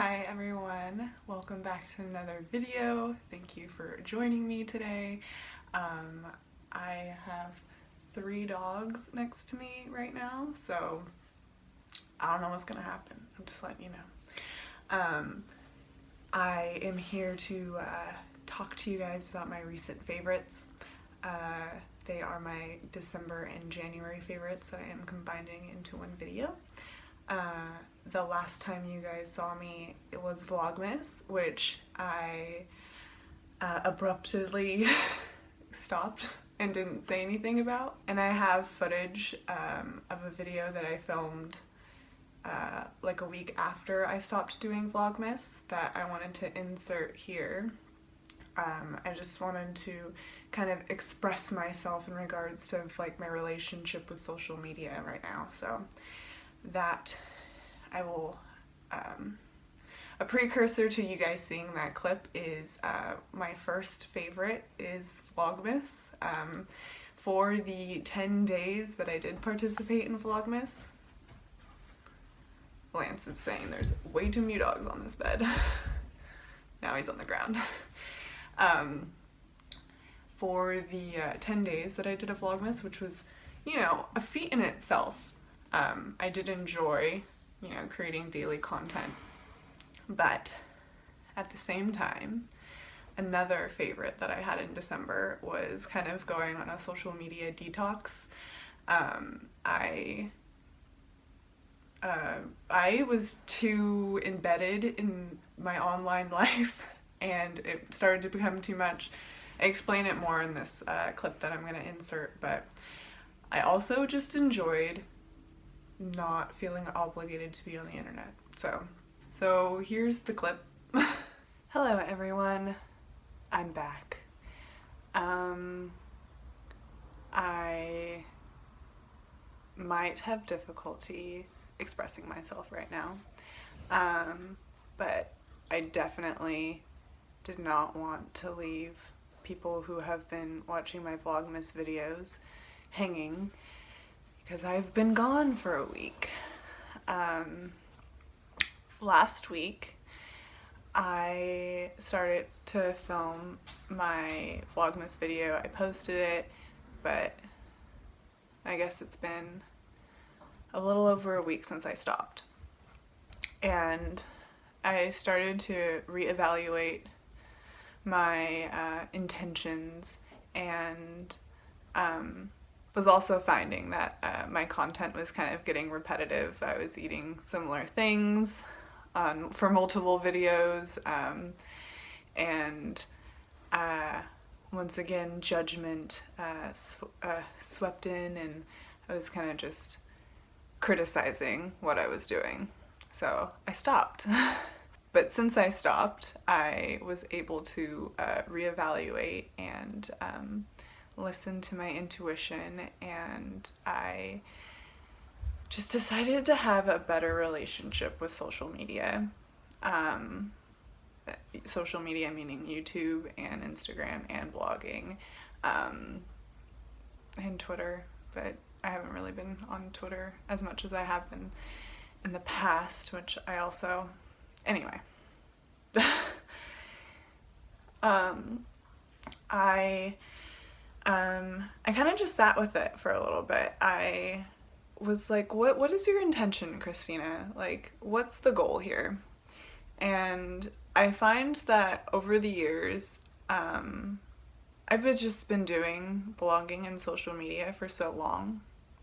Hi everyone, welcome back to another video. Thank you for joining me today. I have 3 dogs next to me right now, so I don't know what's gonna happen. I'm just letting you know. I am here to talk to you guys about my recent favorites. They are my December and January favorites that I am combining into one video. The last time you guys saw me, it was Vlogmas, which I abruptly stopped and didn't say anything about. And I have footage of a video that I filmed like a week after I stopped doing Vlogmas that I wanted to insert here. I just wanted to kind of express myself in regards to like my relationship with social media right now. So that I will, a precursor to you guys seeing that clip is my first favorite is Vlogmas. For the 10 days that I did participate in Vlogmas, Lance is saying there's way too many dogs on this bed. Now he's on the ground. For the 10 days that I did a Vlogmas, which was, you know, a feat in itself, I did enjoy, you know, creating daily content, but at the same time, another favorite that I had in December was kind of going on a social media detox. I was too embedded in my online life and it started to become too much. I explain it more in this clip that I'm going to insert, but I also just enjoyed not feeling obligated to be on the internet. So here's the clip. Hello everyone, I'm back. I might have difficulty expressing myself right now, but I definitely did not want to leave people who have been watching my Vlogmas videos hanging because I've been gone for a week. Last week I started to film my Vlogmas video. I posted it, but I guess it's been a little over a week since I stopped. And I started to reevaluate my intentions and was also finding that my content was kind of getting repetitive. I was eating similar things for multiple videos, and once again judgment swept in, and I was kind of just criticizing what I was doing. So I stopped. But since I stopped, I was able to reevaluate and listen to my intuition, and I just decided to have a better relationship with social media. Social media meaning YouTube and Instagram and blogging, and Twitter, but I haven't really been on Twitter as much as I have been in the past, which I also, anyway. I kind of just sat with it for a little bit. I was like, what is your intention, Christina? Like, what's the goal here? And I find that over the years, I've just been doing blogging and social media for so long,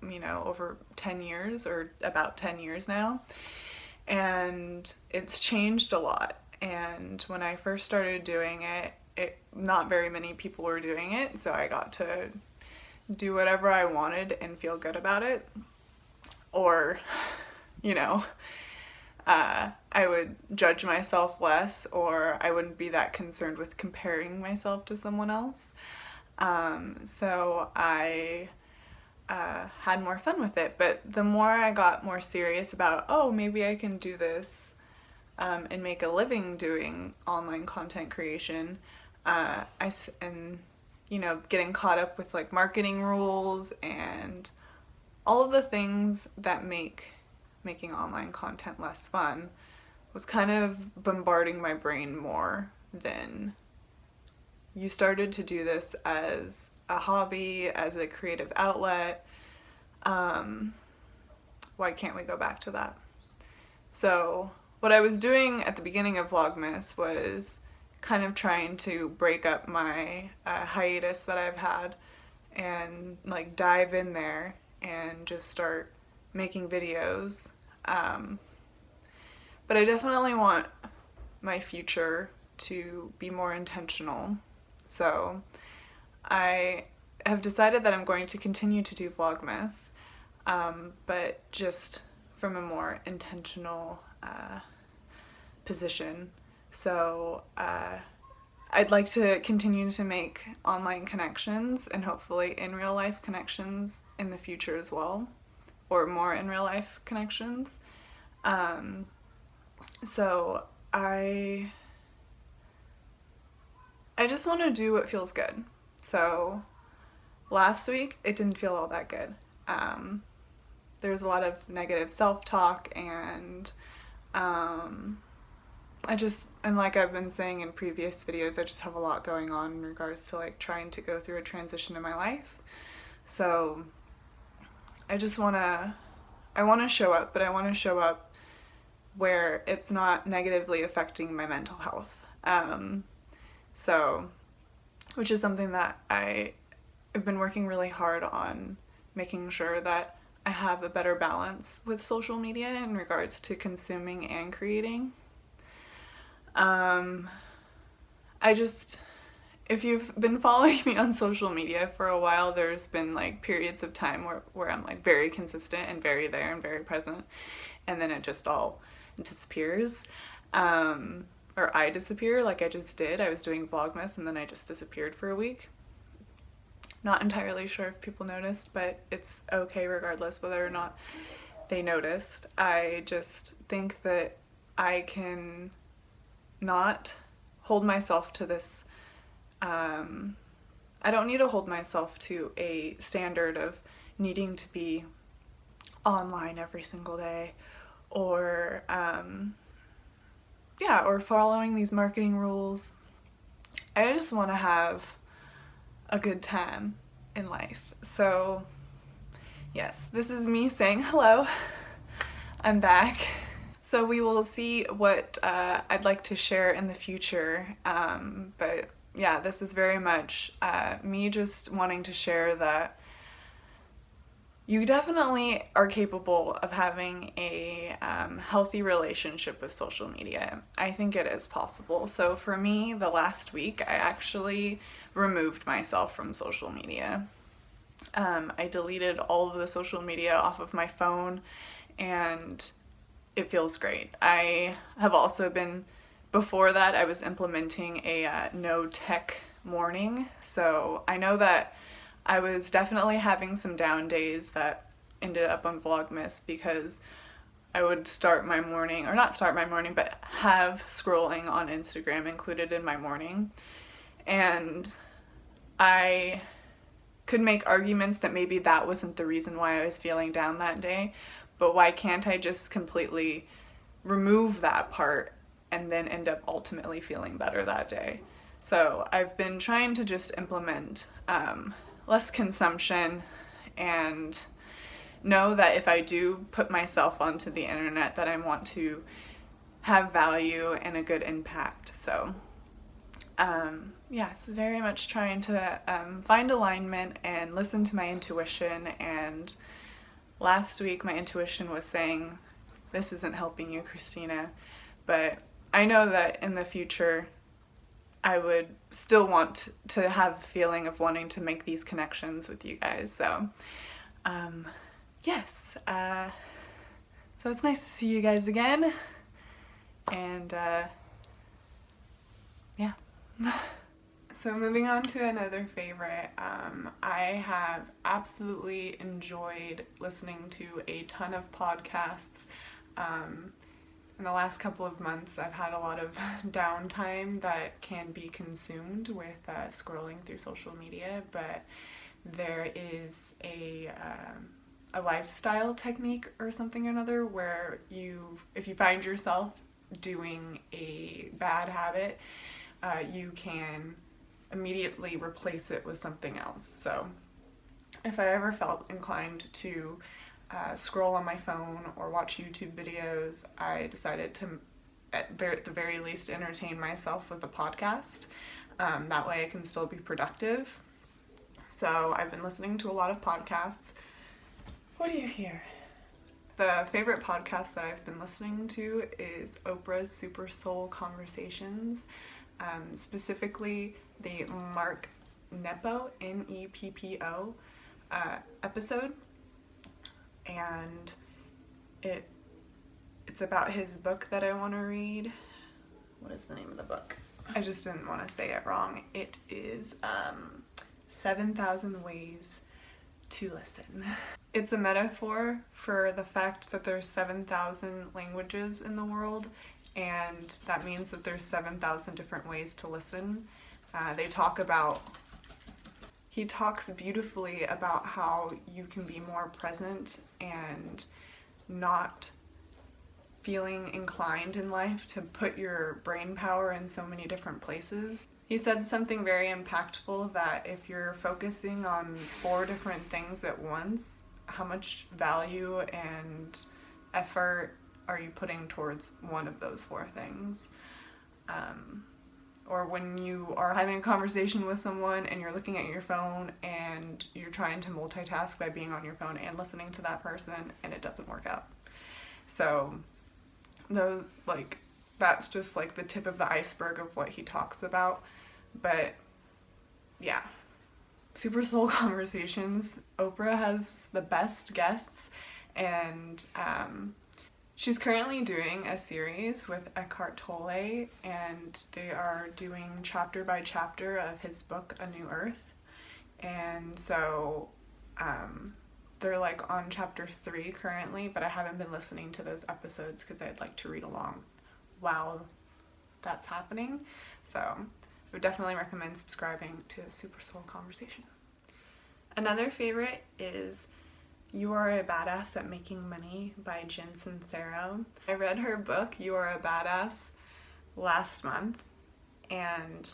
you know, over 10 years or about 10 years now, and it's changed a lot. And when I first started doing it, not very many people were doing it, so I got to do whatever I wanted and feel good about it. Or, you know, I would judge myself less, or I wouldn't be that concerned with comparing myself to someone else. So I had more fun with it. But the more I got more serious about, oh, maybe I can do this and make a living doing online content creation, and you know, getting caught up with like marketing rules and all of the things that make making online content less fun, was kind of bombarding my brain more than you started to do this as a hobby, as a creative outlet. Why can't we go back to that? So what I was doing at the beginning of Vlogmas was kind of trying to break up my hiatus that I've had and like dive in there and just start making videos. But I definitely want my future to be more intentional. So I have decided that I'm going to continue to do Vlogmas, but just from a more intentional position. So I'd like to continue to make online connections and hopefully in real life connections in the future as well, or more in real life connections. So I just want to do what feels good. So last week it didn't feel all that good. There was a lot of negative self-talk and and like I've been saying in previous videos, I just have a lot going on in regards to like trying to go through a transition in my life. So I want to show up, but I want to show up where it's not negatively affecting my mental health. So, which is something that I've been working really hard on, making sure that I have a better balance with social media in regards to consuming and creating. If you've been following me on social media for a while, there's been like periods of time where I'm like very consistent and very there and very present, and then it just all disappears. Or I disappear like I just did. I was doing Vlogmas and then I just disappeared for a week. Not entirely sure if people noticed, but it's okay regardless whether or not they noticed. I just think that I can not hold myself to this. I don't need to hold myself to a standard of needing to be online every single day or or following these marketing rules. I just want to have a good time in life. So yes, this is me saying hello. I'm back. So we will see what I'd like to share in the future. But yeah, this is very much me just wanting to share that you definitely are capable of having a healthy relationship with social media. I think it is possible. So for me, the last week, I actually removed myself from social media. I deleted all of the social media off of my phone, and it feels great. I have also been, before that, I was implementing a no tech morning. So I know that I was definitely having some down days that ended up on Vlogmas because I would start my morning, or not start my morning, but have scrolling on Instagram included in my morning. And I could make arguments that maybe that wasn't the reason why I was feeling down that day, but why can't I just completely remove that part and then end up ultimately feeling better that day? So I've been trying to just implement less consumption and know that if I do put myself onto the internet that I want to have value and a good impact. So yes, very much trying to find alignment and listen to my intuition. And last week my intuition was saying, this isn't helping you, Christina, but I know that in the future I would still want to have a feeling of wanting to make these connections with you guys. So yes, so it's nice to see you guys again, and yeah. So moving on to another favorite, I have absolutely enjoyed listening to a ton of podcasts. In the last couple of months, I've had a lot of downtime that can be consumed with scrolling through social media, but there is a lifestyle technique or something or another where if you find yourself doing a bad habit, you can immediately replace it with something else. So if I ever felt inclined to scroll on my phone or watch YouTube videos, I decided to, at the very least, entertain myself with a podcast. That way I can still be productive. So I've been listening to a lot of podcasts. What do you hear? The favorite podcast that I've been listening to is Oprah's Super Soul Conversations, specifically the Mark Nepo, Neppo, episode, and it's about his book that I want to read. What is the name of the book? I just didn't want to say it wrong. It is 7,000 Ways to Listen. It's a metaphor for the fact that there's 7,000 languages in the world, and that means that there's 7,000 different ways to listen. He talks beautifully about how you can be more present and not feeling inclined in life to put your brain power in so many different places. He said something very impactful, that if you're focusing on 4 different things at once, how much value and effort are you putting towards one of those 4 things? Or when you are having a conversation with someone and you're looking at your phone and you're trying to multitask by being on your phone and listening to that person, and it doesn't work out. So that's just like the tip of the iceberg of what he talks about. But yeah, Super Soul Conversations. Oprah has the best guests, and she's currently doing a series with Eckhart Tolle, and they are doing chapter by chapter of his book, A New Earth. And so they're like on chapter 3 currently, but I haven't been listening to those episodes because I'd like to read along while that's happening. So I would definitely recommend subscribing to Super Soul Conversation. Another favorite is You Are a Badass at Making Money by Jen Sincero. I read her book, You Are a Badass, last month, and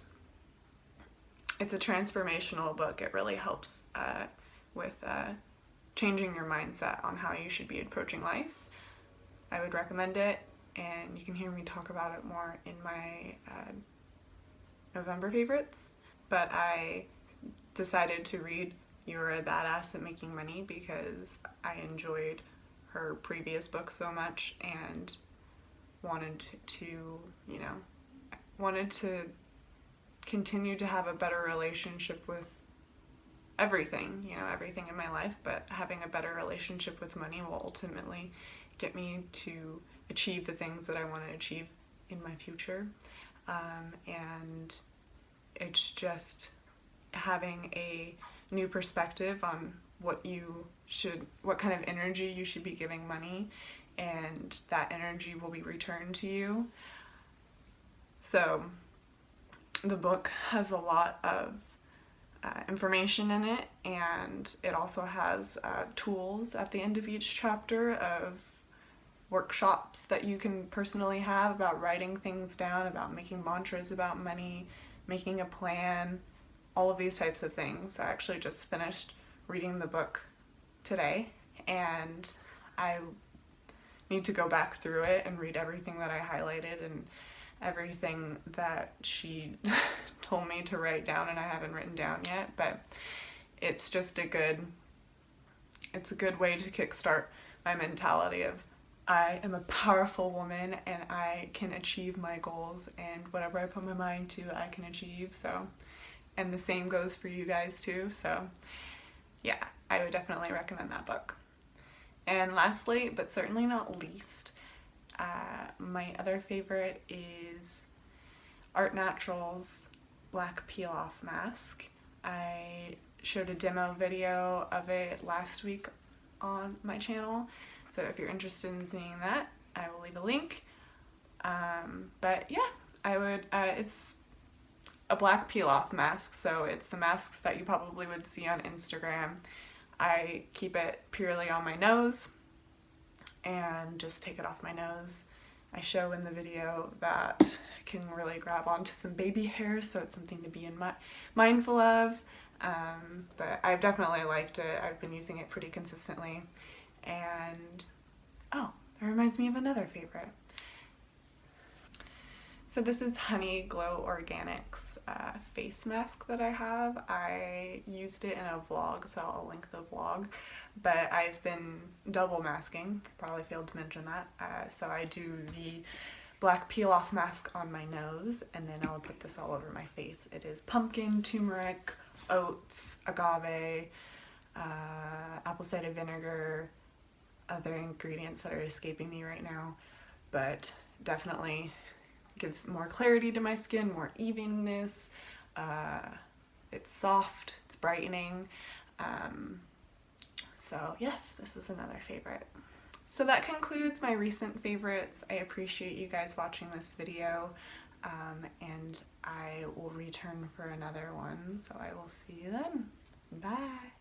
it's a transformational book. It really helps with changing your mindset on how you should be approaching life. I would recommend it, and you can hear me talk about it more in my November favorites. But I decided to read You're a Badass at Making Money because I enjoyed her previous book so much and wanted to continue to have a better relationship with everything in my life, but having a better relationship with money will ultimately get me to achieve the things that I want to achieve in my future. And it's just having a new perspective on what kind of energy you should be giving money, and that energy will be returned to you. So the book has a lot of information in it, and it also has tools at the end of each chapter of workshops that you can personally have about writing things down, about making mantras about money, making a plan, all of these types of things. I actually just finished reading the book today, and I need to go back through it and read everything that I highlighted and everything that she told me to write down, and I haven't written down yet. But it's just a good way to kickstart my mentality of I am a powerful woman and I can achieve my goals, and whatever I put my mind to, I can achieve. So, and the same goes for you guys too. So yeah, I would definitely recommend that book. And lastly, but certainly not least, my other favorite is Art Naturals Black Peel Off Mask. I showed a demo video of it last week on my channel, so if you're interested in seeing that, I will leave a link. But yeah, it's a black peel off mask, so it's the masks that you probably would see on Instagram. I keep it purely on my nose and just take it off my nose I show in the video that can really grab onto some baby hairs, so it's something to be mindful of. But I've definitely liked it. I've been using it pretty consistently. And oh, that reminds me of another favorite. So this is Honey Glow Organics face mask that I have. I used it in a vlog, so I'll link the vlog. But I've been double masking, probably failed to mention that. So I do the black peel off mask on my nose, and then I'll put this all over my face. It is pumpkin, turmeric, oats, agave, apple cider vinegar, other ingredients that are escaping me right now, but definitely gives more clarity to my skin, more evenness. It's soft, it's brightening. So yes, this was another favorite. So that concludes my recent favorites. I appreciate you guys watching this video, and I will return for another one. So I will see you then. Bye.